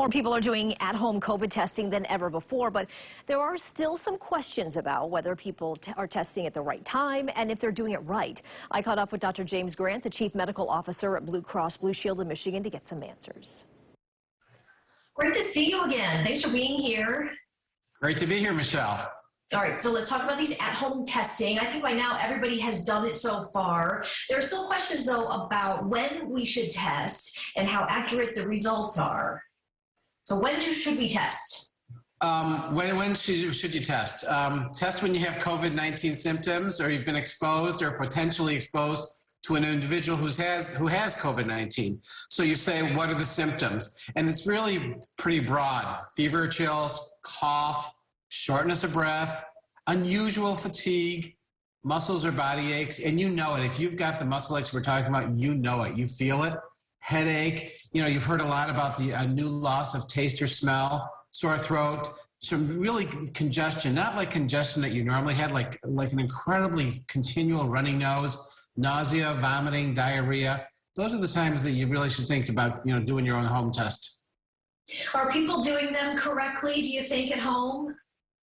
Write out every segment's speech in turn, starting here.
More people are doing at-home COVID testing than ever before, but there are still some questions about whether people are testing at the right time and if they're doing it right. I caught up with Dr. James Grant, the Chief Medical Officer at Blue Cross Blue Shield of Michigan, to get some answers. Great to see you again. Thanks for being here. Great to be here, Michelle. All right, so let's talk about these at-home testing. I think by now everybody has done it so far. There are still questions, though, about when we should test and how accurate the results are. So when should we test? When should you test? Test when you have COVID-19 symptoms or you've been exposed or potentially exposed to an individual who has COVID-19. So you say, what are the symptoms? And it's really pretty broad. Fever, chills, cough, shortness of breath, unusual fatigue, muscles or body aches, and you know it. If you've got the muscle aches we're talking about, you know it. You feel it. Headache. You know, you've heard a lot about the new loss of taste or smell, sore throat, some really congestion, not like congestion that you normally had, like an incredibly continual running nose, nausea, vomiting, diarrhea. Those are the times that you really should think about, doing your own home test. Are people doing them correctly, do you think, at home?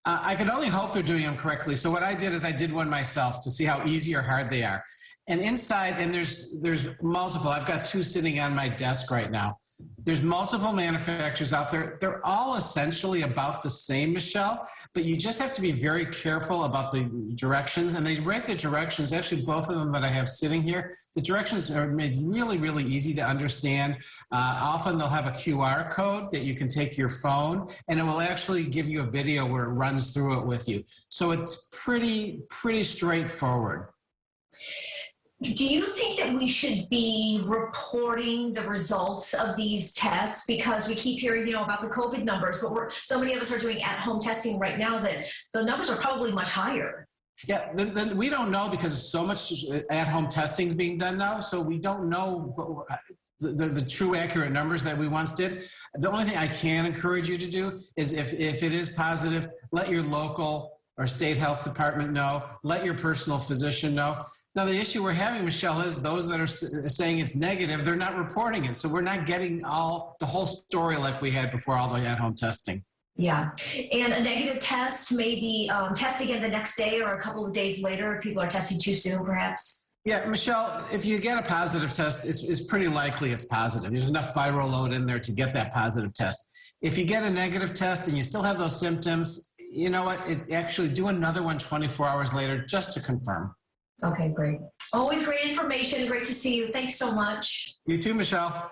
I can only hope they're doing them correctly. So what I did is I did one myself to see how easy or hard they are. And inside, and there's multiple. I've got two sitting on my desk right now. There's multiple manufacturers out there. They're all essentially about the same, Michelle, but you just have to be very careful about the directions. And they write the directions, actually both of them that I have sitting here, the directions are made really, really easy to understand. Often they'll have a QR code that you can take your phone, and it will actually give you a video where it runs through it with you. So it's pretty straightforward. Do you think that we should be reporting the results of these tests? Because we keep hearing, about the COVID numbers, but so many of us are doing at-home testing right now that the numbers are probably much higher. Yeah, we don't know because so much at-home testing is being done now, so we don't know the true accurate numbers that we once did. The only thing I can encourage you to do is if it is positive, let your local or state health department know, let your personal physician know. Now, the issue we're having, Michelle, is those that are saying it's negative, they're not reporting it. So we're not getting the whole story like we had before all the at-home testing. Yeah, and a negative test, maybe test again the next day or a couple of days later if people are testing too soon, perhaps? Yeah, Michelle, if you get a positive test, it's pretty likely it's positive. There's enough viral load in there to get that positive test. If you get a negative test and you still have those symptoms, you know what, actually do another one 24 hours later just to confirm. Okay, great. Always great information. Great to see you. Thanks so much. You too, Michelle.